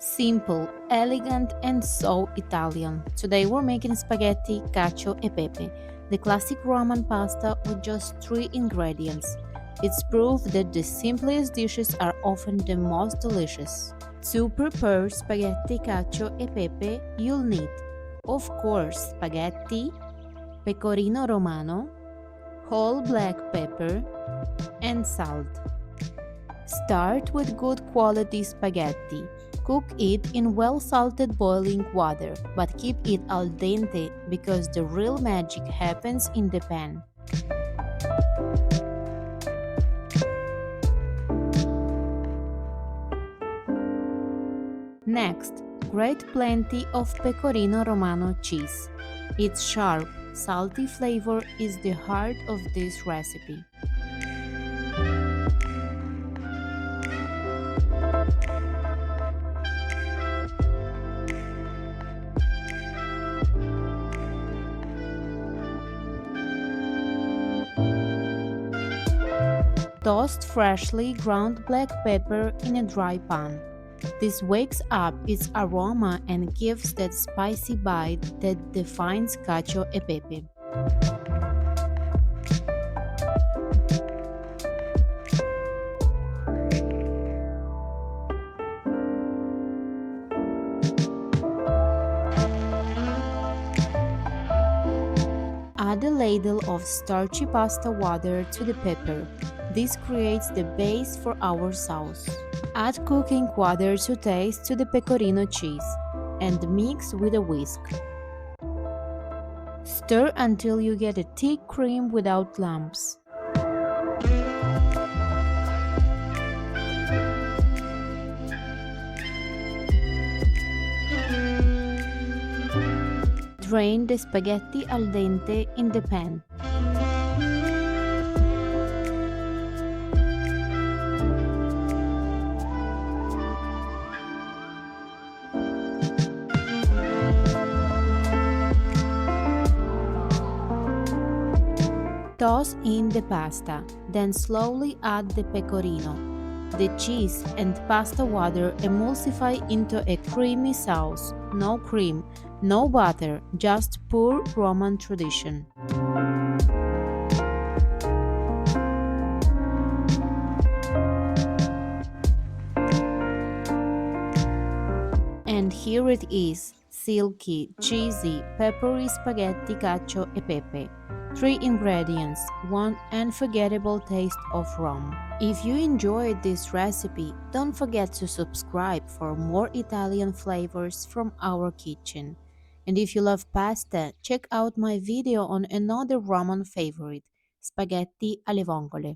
Simple, elegant, and so Italian. Today we're making spaghetti cacio e pepe, the classic Roman pasta with just three ingredients. It's proof that the simplest dishes are often the most delicious. To prepare spaghetti cacio e pepe, you'll need, of course, spaghetti, pecorino romano, whole black pepper, and salt. Start with good quality spaghetti. Cook it in well salted boiling water, but keep it al dente because the real magic happens in the pan. Next, grate plenty of pecorino romano cheese. Its sharp, salty flavor is the heart of this recipe. Toast freshly ground black pepper in a dry pan. This wakes up its aroma and gives that spicy bite that defines cacio e pepe. Add a ladle of starchy pasta water to the pepper. This creates the base for our sauce. Add cooking water to taste to the pecorino cheese and mix with a whisk. Stir until you get a thick cream without lumps. Drain the spaghetti al dente in the pan. Toss in the pasta, then slowly add the pecorino. The cheese and pasta water emulsify into a creamy sauce. No cream, no butter, just pure Roman tradition. And here it is, silky, cheesy, peppery spaghetti cacio e pepe. Three ingredients, one unforgettable taste of Rome. If you enjoyed this recipe, don't forget to subscribe for more Italian flavors from our kitchen. And if you love pasta, check out my video on another Roman favorite, spaghetti alle vongole.